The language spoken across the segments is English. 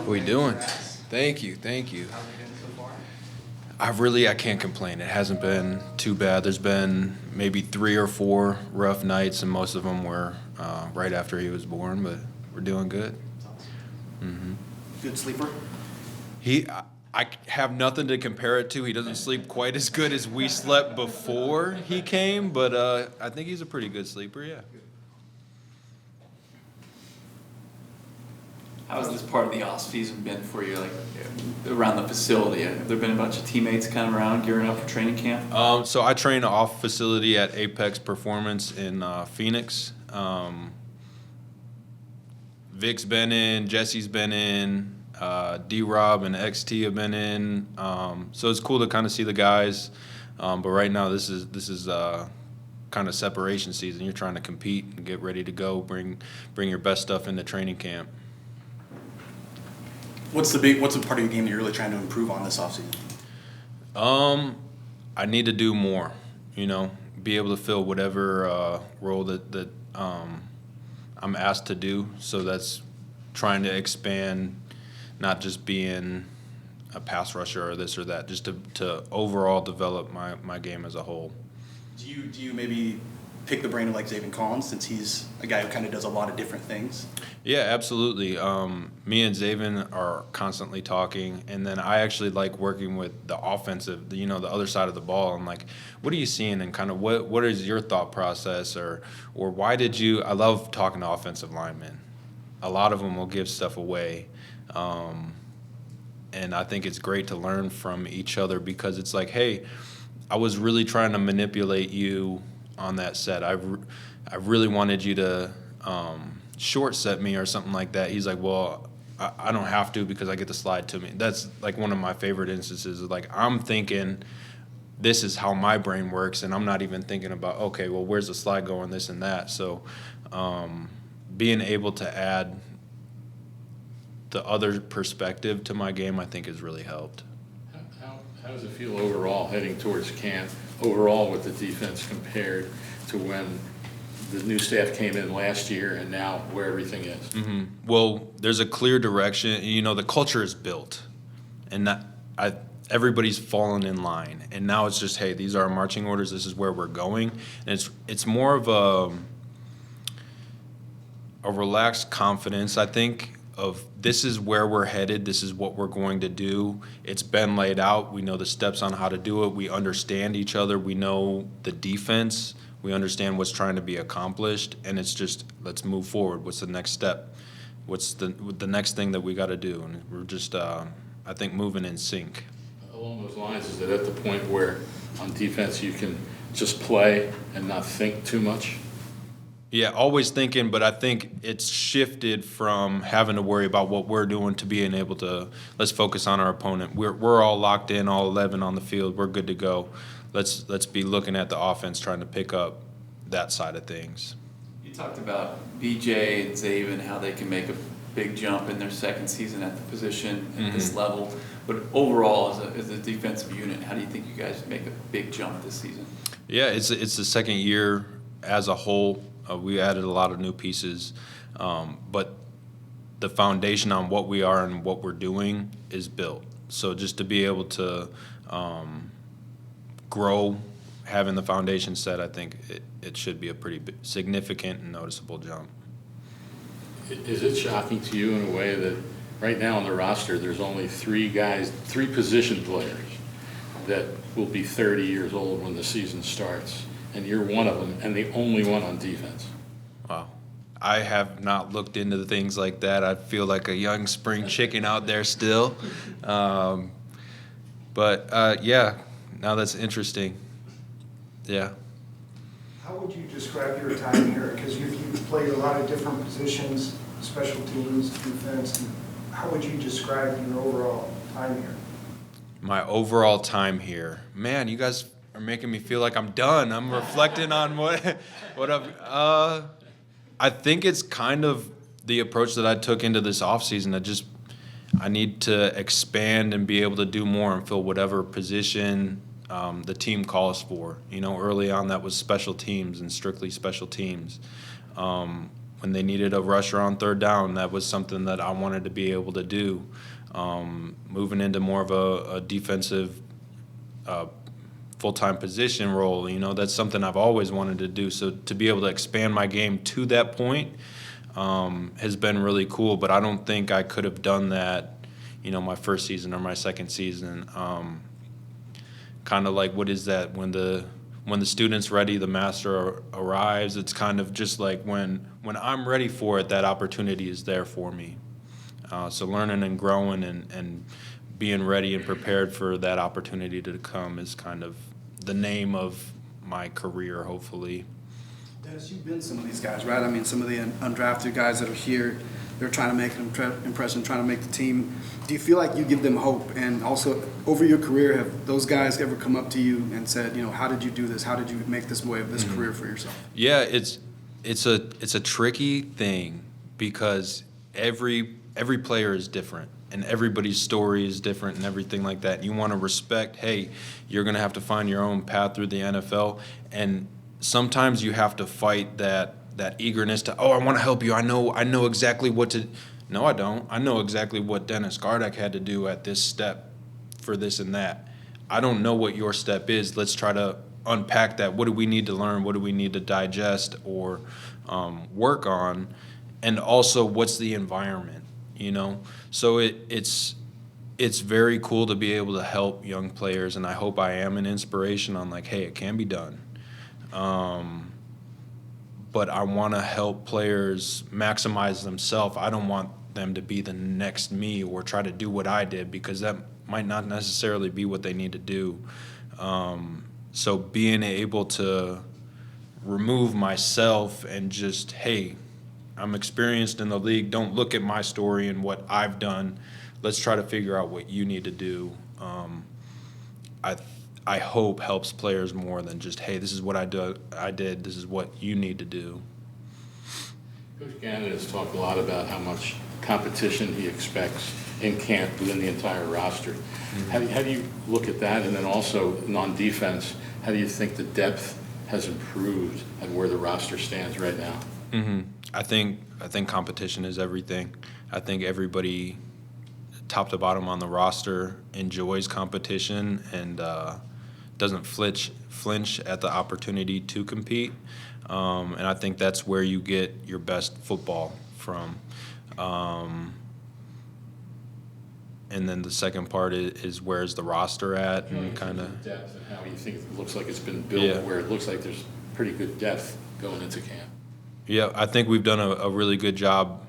we doing? Thank you. I can't complain. It hasn't been too bad. There's been maybe 3 or 4 rough nights, and most of them were right after he was born, but we're doing good. Mm-hmm. Good sleeper? I have nothing to compare it to. He doesn't sleep quite as good as we slept before he came, but I think he's a pretty good sleeper, yeah. How has this part of the offseason been for you, like around the facility? Have there been a bunch of teammates kind of around gearing up for training camp? So I train off facility at Apex Performance in Phoenix. Vic's been in, Jesse's been in, D-Rob and XT have been in. So it's cool to kind of see the guys. But right now this is kind of separation season. You're trying to compete and get ready to go, bring your best stuff into training camp. What's the part of your game that you're really trying to improve on this offseason? I need to do more, be able to fill whatever role that I'm asked to do. So that's trying to expand, not just being a pass rusher or this or that, just to overall develop my game as a whole. Do you maybe pick the brain of like Zaven Collins, since he's a guy who kind of does a lot of different things? Yeah, absolutely. Me and Zaven are constantly talking, and then I actually like working with the offensive, the other side of the ball. I'm like, what are you seeing, and kind of what is your thought process, or why did you? I love talking to offensive linemen. A lot of them will give stuff away, and I think it's great to learn from each other, because it's like, hey, I was really trying to manipulate you on that set. I really wanted you to short set me or something like that. He's like, well, I don't have to, because I get the slide to me. That's like one of my favorite instances. Like, I'm thinking this is how my brain works, and I'm not even thinking about, okay, well, where's the slide going, this and that. So being able to add the other perspective to my game, I think, has really helped. How does it feel overall heading towards camp, overall with the defense, compared to when the new staff came in last year and now where everything is? Mm-hmm. Well, there's a clear direction. The culture is built, and everybody's fallen in line. And now it's just, hey, these are our marching orders. This is where we're going. And it's more of a relaxed confidence, I think, of this is where we're headed, this is what we're going to do. It's been laid out. We know the steps on how to do it. We understand each other. We know the defense. We understand what's trying to be accomplished, and it's just, let's move forward. What's the next step? What's the next thing that we got to do? And we're just, I think, moving in sync. Along those lines, is it at the point where on defense you can just play and not think too much? Yeah, always thinking, but I think it's shifted from having to worry about what we're doing to being able to, let's focus on our opponent. We're all locked in, all 11 on the field. We're good to go. Let's be looking at the offense, trying to pick up that side of things. You talked about BJ and Zaven, how they can make a big jump in their second season at the position at this level. But overall, as a defensive unit, how do you think you guys make a big jump this season? Yeah, it's the second year as a whole. We added a lot of new pieces, but the foundation on what we are and what we're doing is built. So just to be able to grow, having the foundation set, I think it should be a pretty significant and noticeable jump. Is it shocking to you in a way that right now on the roster there's only 3 position players that will be 30 years old when the season starts? And you're one of them, and the only one on defense. Wow. I have not looked into the things like that. I feel like a young spring chicken out there still. Yeah, now that's interesting. Yeah. How would you describe your time here? Because you've played a lot of different positions, special teams, defense. How would you describe your overall time here? My overall time here. Man, you guys are making me feel like I'm done. I'm reflecting on what I think it's kind of the approach that I took into this offseason. I need to expand and be able to do more and fill whatever position the team calls for. Early on that was special teams and strictly special teams. when they needed a rusher on third down, that was something that I wanted to be able to do. Moving into more of a defensive full-time position role, that's something I've always wanted to do. So to be able to expand my game to that point has been really cool, but I don't think I could have done that, my first season or my second season. Kind of like, what is that? When the student's ready, the master arrives. It's kind of just like when I'm ready for it, that opportunity is there for me. So learning and growing and being ready and prepared for that opportunity to come is kind of the name of my career, hopefully. Dennis, you've been some of these guys, right? I mean, some of the undrafted guys that are here, they're trying to make an impression, trying to make the team. Do you feel like you give them hope? And also, over your career, have those guys ever come up to you and said, how did you do this? How did you make this way of this career for yourself? Yeah, it's a tricky thing because every player is different and everybody's story is different and everything like that. You want to respect, hey, you're going to have to find your own path through the NFL, and sometimes you have to fight that eagerness to, I want to help you. I know exactly what to. No, I don't. I know exactly what Dennis Gardeck had to do at this step for this and that. I don't know what your step is. Let's try to unpack that. What do we need to learn? What do we need to digest or work on? And also, what's the environment? So it's very cool to be able to help young players, and I hope I am an inspiration on like, hey, it can be done. But I want to help players maximize themselves. I don't want them to be the next me or try to do what I did, because that might not necessarily be what they need to do. So being able to remove myself and just, hey, I'm experienced in the league. Don't look at my story and what I've done. Let's try to figure out what you need to do. I hope helps players more than just, hey, this is what I did. This is what you need to do. Coach Gannon has talked a lot about how much competition he expects in camp within the entire roster. Mm-hmm. How do you look at that? And then also on defense, how do you think the depth has improved and where the roster stands right now? Mm-hmm. I think competition is everything. I think everybody, top to bottom on the roster, enjoys competition and doesn't flinch at the opportunity to compete. And I think that's where you get your best football from. And then the second part is where's the roster at, and kind of depth and how you think it looks like it's been built, where it looks like there's pretty good depth going into camp. Yeah, I think we've done a really good job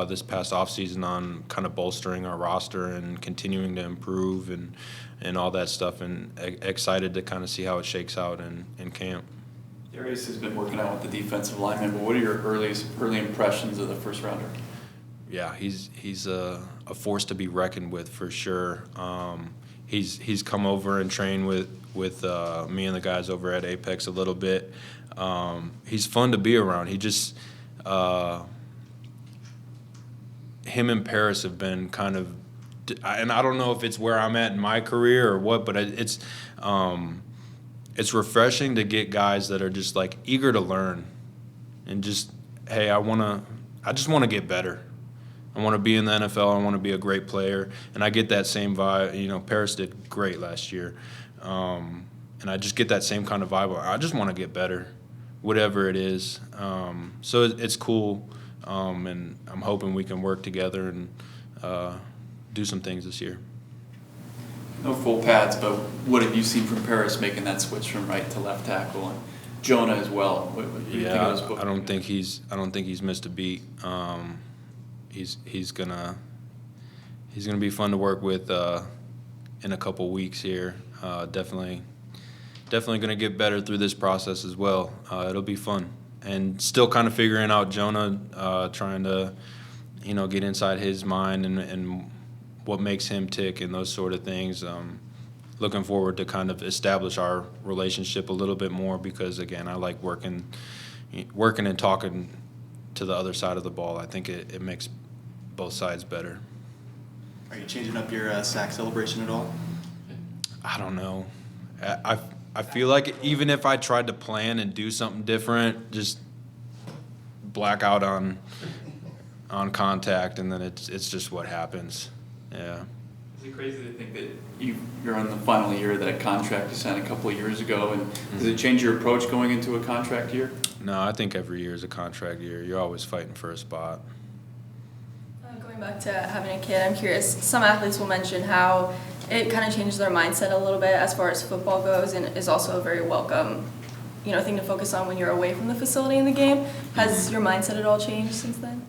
this past offseason on kind of bolstering our roster and continuing to improve and all that stuff, and excited to kind of see how it shakes out in camp. Darius has been working out with the defensive linemen, but what are your early impressions of the first rounder? Yeah, he's a force to be reckoned with for sure. He's come over and trained with me and the guys over at Apex a little bit. He's fun to be around. He just him and Paris have been kind of, and I don't know if it's where I'm at in my career or what, but it's refreshing to get guys that are just like eager to learn and just, hey, I just want to get better. I want to be in the NFL. I want to be a great player, and I get that same vibe. Paris did great last year, and I just get that same kind of vibe. I just want to get better, whatever it is. So it's cool, and I'm hoping we can work together and do some things this year. No full pads, but what have you seen from Paris making that switch from right to left tackle, and Jonah as well? What do you think of those I don't think he's missed a beat. He's gonna be fun to work with in a couple weeks here. Definitely gonna get better through this process as well. It'll be fun, and still kind of figuring out Jonah, trying to get inside his mind and what makes him tick and those sort of things. Looking forward to kind of establish our relationship a little bit more, because again, I like working and talking to the other side of the ball. I think it makes both sides better. Are you changing up your sack celebration at all? I don't know. I feel like even if I tried to plan and do something different, just black out on contact, and then it's just what happens. Yeah. Is it crazy to think that you're on the final year of that contract you signed a couple of years ago, and does it change your approach going into a contract year? No, I think every year is a contract year. You're always fighting for a spot. Going back to having a kid, I'm curious, some athletes will mention how it kind of changes their mindset a little bit as far as football goes, and is also a very welcome, thing to focus on when you're away from the facility in the game. Has your mindset at all changed since then?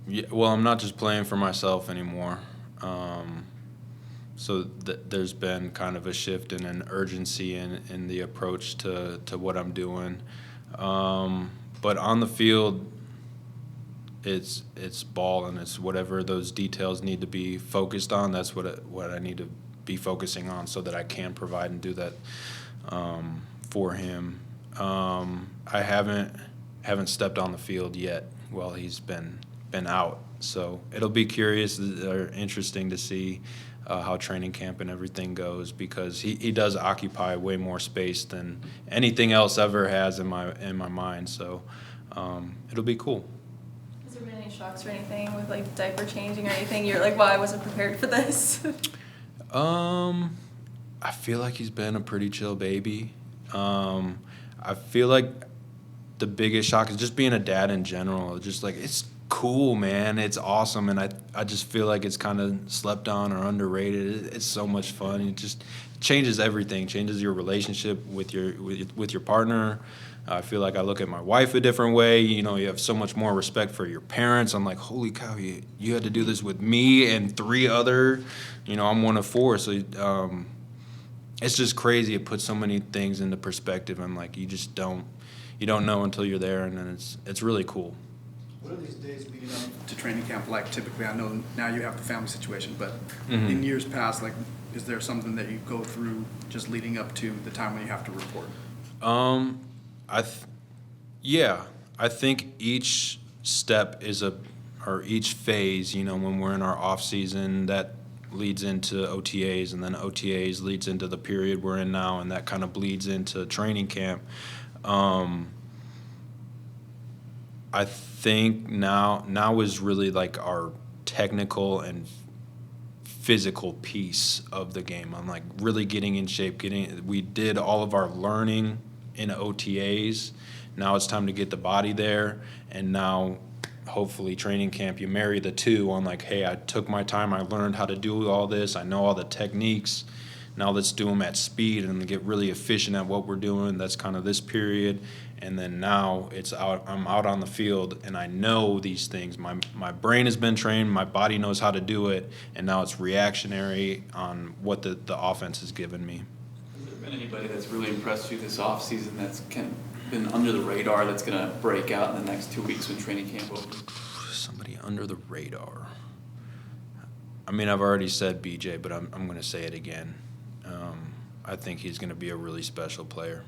Yeah, well, I'm not just playing for myself anymore. So there's been kind of a shift in an urgency in the approach to what I'm doing. But on the field, it's ball, and it's whatever those details need to be focused on. That's what I need to be focusing on so that I can provide and do that for him. I haven't stepped on the field yet while he's been out. So it'll be curious or interesting to see how training camp and everything goes, because he does occupy way more space than anything else ever has in my mind. So it'll be cool. Has there been any shocks or anything with like diaper changing or anything? You're like, wow, I wasn't prepared for this. I feel like he's been a pretty chill baby. I feel like the biggest shock is just being a dad in general. Just like, it's cool, man. It's awesome, and I just feel like it's kind of slept on or underrated. It's so much fun. It just changes everything. Changes your relationship with your partner. I feel like I look at my wife a different way. You have so much more respect for your parents. I'm like, holy cow, you had to do this with me and 3 other. I'm one of 4, so it's just crazy. It puts so many things into perspective, and like you don't know until you're there, and then it's really cool. What are these days leading up to training camp like typically? I know now you have the family situation, but in years past, like, is there something that you go through just leading up to the time when you have to report? I think each step or each phase, when we're in our off season, that leads into OTAs, and then OTAs leads into the period we're in now, and that kind of bleeds into training camp. I think now is really like our technical and physical piece of the game. I'm like really getting in shape. We did all of our learning in OTAs. Now it's time to get the body there, and now hopefully training camp, you marry the two on like, hey, I took my time, I learned how to do all this, I know all the techniques. Now let's do them at speed and get really efficient at what we're doing. That's kind of this period. And then now I'm out on the field, and I know these things. My brain has been trained, my body knows how to do it, and now it's reactionary on what the offense has given me. Has there been anybody that's really impressed you this offseason that's been under the radar that's going to break out in the next 2 weeks when training camp opens? Somebody under the radar. I mean, I've already said BJ, but I'm going to say it again. I think he's going to be a really special player.